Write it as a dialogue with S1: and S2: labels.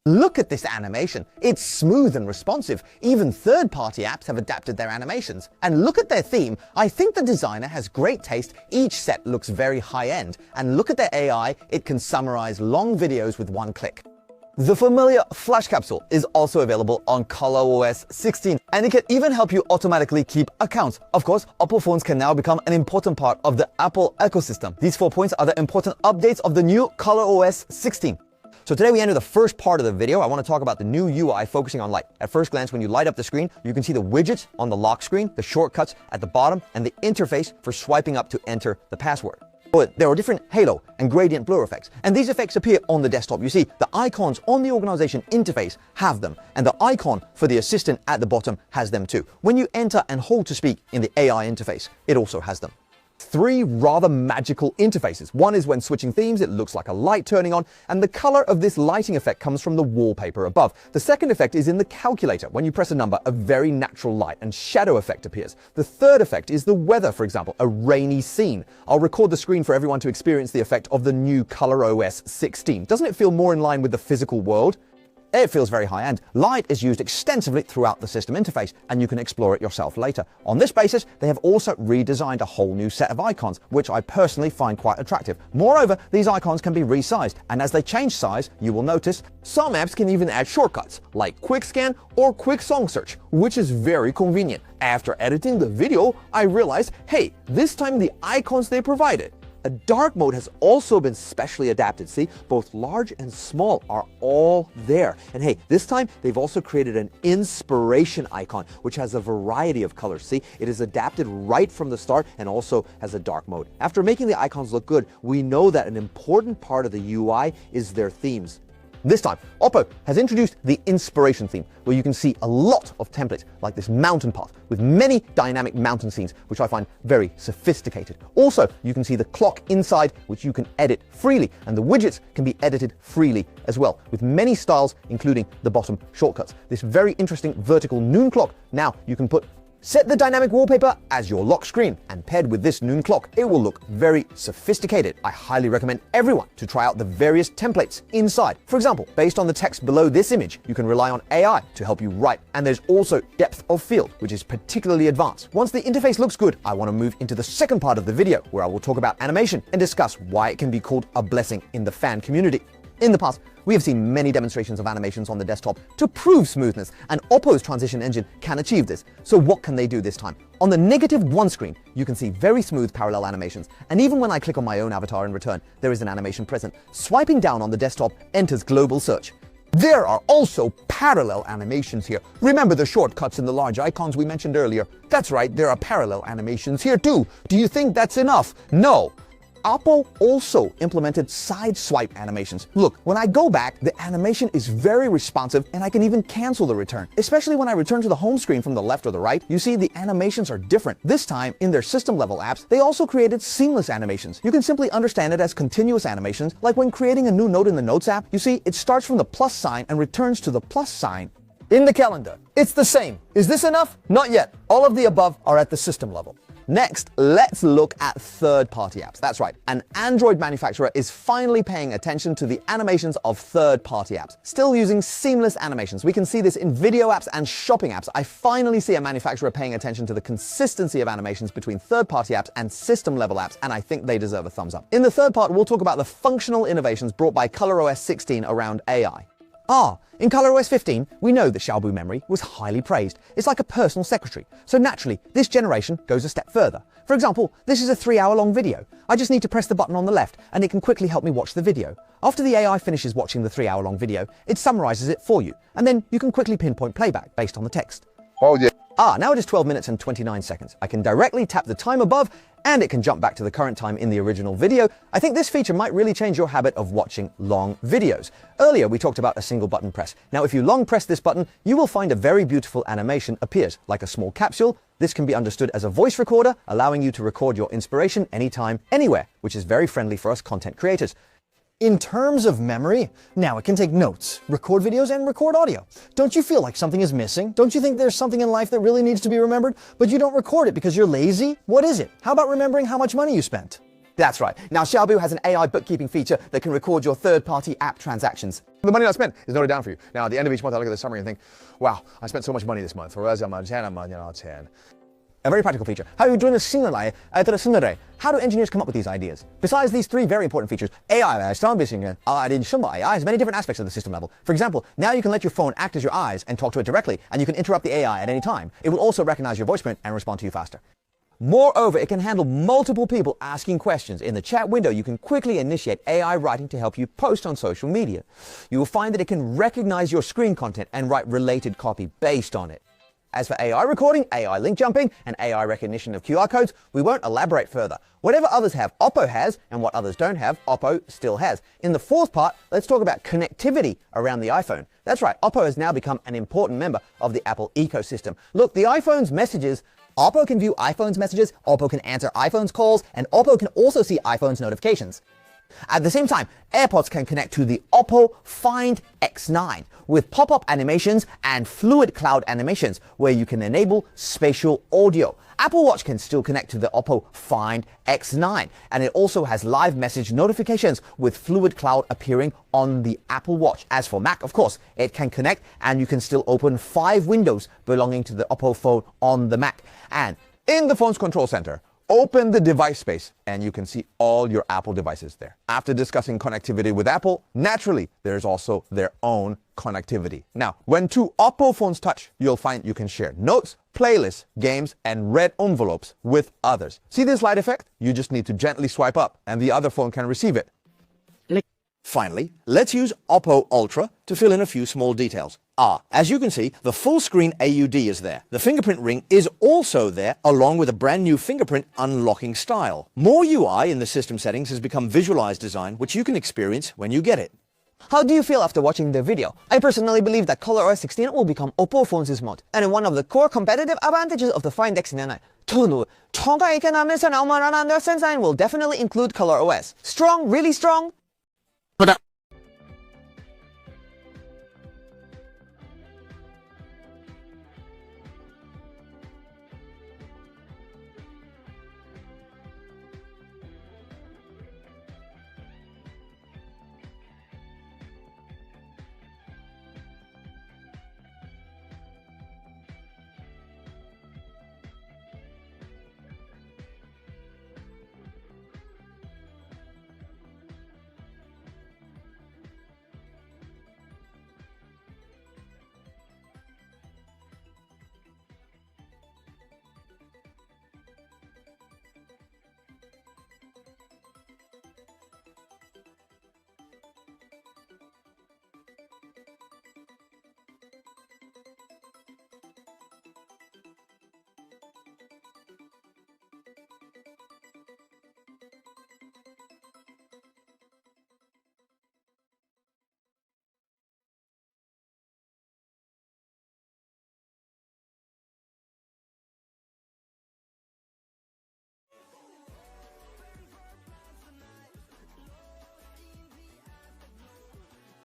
S1: Look at this animation. It's smooth and responsive. Even third-party apps have adapted their animations. And look at their theme. I think the designer has great taste. Each set looks very high-end. And look at their AI. It can summarize long videos with one click. The familiar flash capsule is also available on ColorOS 16, and it can even help you automatically keep accounts. Of course, Oppo phones can now become an important part of the Apple ecosystem. These 4 points are the important updates of the new ColorOS 16. So today we enter the first part of the video. I want to talk about the new UI focusing on light. At first glance, when you light up the screen, you can see the widgets on the lock screen, the shortcuts at the bottom, and the interface for swiping up to enter the password. But there are different halo and gradient blur effects, and these effects appear on the desktop. You see, the icons on the organization interface have them, and the icon for the assistant at the bottom has them too. When you enter and hold to speak in the AI interface, it also has them. 3 rather magical interfaces. One is when switching themes, it looks like a light turning on, and the color of this lighting effect comes from the wallpaper above. The second effect is in the calculator. When you press a number, a very natural light and shadow effect appears. The third effect is the weather, for example, a rainy scene. I'll record the screen for everyone to experience the effect of the new ColorOS 16. Doesn't it feel more in line with the physical world? It feels very high-end. Light is used extensively throughout the system interface, and you can explore it yourself later. On this basis, they have also redesigned a whole new set of icons, which I personally find quite attractive. Moreover, these icons can be resized, and as they change size, you will notice some apps can even add shortcuts, like Quick Scan or Quick Song Search, which is very convenient. After editing the video, I realized, hey, this time the icons they provided. A dark mode has also been specially adapted. See, both large and small are all there. And hey, this time they've also created an inspiration icon, which has a variety of colors. See, it is adapted right from the start and also has a dark mode. After making the icons look good, we know that an important part of the UI is their themes. This time, Oppo has introduced the inspiration theme, where you can see a lot of templates like this mountain path with many dynamic mountain scenes, which I find very sophisticated. Also, you can see the clock inside, which you can edit freely, and the widgets can be edited freely as well, with many styles, including the bottom shortcuts. This very interesting vertical noon clock, now you can set the dynamic wallpaper as your lock screen, and paired with this noon clock, it will look very sophisticated. I highly recommend everyone to try out the various templates inside. For example, based on the text below this image, you can rely on AI to help you write, and there's also depth of field, which is particularly advanced. Once the interface looks good, I want to move into the second part of the video, where I will talk about animation and discuss why it can be called a blessing in the fan community. In the past, we have seen many demonstrations of animations on the desktop to prove smoothness, and Oppo's transition engine can achieve this. So what can they do this time? On the -1 screen, you can see very smooth parallel animations, and even when I click on my own avatar in return, there is an animation present. Swiping down on the desktop enters global search. There are also parallel animations here. Remember the shortcuts and the large icons we mentioned earlier? That's right, there are parallel animations here too. Do you think that's enough? No. Oppo also implemented side swipe animations. Look, when I go back, the animation is very responsive, and I can even cancel the return. Especially when I return to the home screen from the left or the right, you see the animations are different. This time, in their system-level apps, they also created seamless animations. You can simply understand it as continuous animations, like when creating a new note in the Notes app. You see, it starts from the plus sign and returns to the plus sign in the calendar. It's the same. Is this enough? Not yet. All of the above are at the system level. Next, let's look at third-party apps. That's right, an Android manufacturer is finally paying attention to the animations of third-party apps. Still using seamless animations. We can see this in video apps and shopping apps. I finally see a manufacturer paying attention to the consistency of animations between third-party apps and system-level apps, and I think they deserve a thumbs up. In the third part, we'll talk about the functional innovations brought by ColorOS 16 around AI. In ColorOS 15, we know that Xiaobu memory was highly praised. It's like a personal secretary. So naturally, this generation goes a step further. For example, this is a 3-hour-long video. I just need to press the button on the left, and it can quickly help me watch the video. After the AI finishes watching the 3-hour-long video, it summarizes it for you, and then you can quickly pinpoint playback based on the text. Oh yeah. Now it is 12 minutes and 29 seconds. I can directly tap the time above, and it can jump back to the current time in the original video. I think this feature might really change your habit of watching long videos. Earlier, we talked about a single button press. Now, if you long press this button, you will find a very beautiful animation appears, like a small capsule. This can be understood as a voice recorder, allowing you to record your inspiration anytime, anywhere, which is very friendly for us content creators. In terms of memory, now it can take notes, record videos, and record audio. Don't you feel like something is missing? Don't you think there's something in life that really needs to be remembered, but you don't record it because you're lazy? What is it? How about remembering how much money you spent? That's right. Now Xiaobu has an AI bookkeeping feature that can record your third-party app transactions.
S2: The money I spent is noted down for you. Now, at the end of each month, I look at the summary and think, wow, I spent so much money this month.
S1: A very practical feature. How do engineers come up with these ideas? Besides these three very important features, AI has many different aspects of the system level. For example, now you can let your phone act as your eyes and talk to it directly, and you can interrupt the AI at any time. It will also recognize your voice print and respond to you faster. Moreover, it can handle multiple people asking questions. In the chat window, you can quickly initiate AI writing to help you post on social media. You will find that it can recognize your screen content and write related copy based on it. As for AI recording, AI link jumping, and AI recognition of QR codes, we won't elaborate further. Whatever others have, OPPO has, and what others don't have, OPPO still has. In the fourth part, let's talk about connectivity around the iPhone. That's right, OPPO has now become an important member of the Apple ecosystem. Look, the iPhone's messages, OPPO can view iPhone's messages, OPPO can answer iPhone's calls, and OPPO can also see iPhone's notifications. At the same time, AirPods can connect to the OPPO Find X9 with pop-up animations and fluid cloud animations where you can enable spatial audio. Apple Watch can still connect to the OPPO Find X9, and it also has live message notifications with fluid cloud appearing on the Apple Watch. As for Mac, of course, it can connect and you can still open 5 windows belonging to the OPPO phone on the Mac. And in the phone's control center, open the device space and you can see all your Apple devices there. After discussing connectivity with Apple, naturally, there's also their own connectivity. Now, when two OPPO phones touch, you'll find you can share notes, playlists, games, and red envelopes with others. See this light effect? You just need to gently swipe up and the other phone can receive it. Finally, let's use OPPO Ultra to fill in a few small details. As you can see, the full screen AUD is there. The fingerprint ring is also there, along with a brand new fingerprint unlocking style. More UI in the system settings has become visualized design, which you can experience when you get it. How do you feel after watching the video? I personally believe that ColorOS 16 will become OPPO phones' mod, and one of the core competitive advantages of the Find X9 will definitely include ColorOS. Strong, really strong?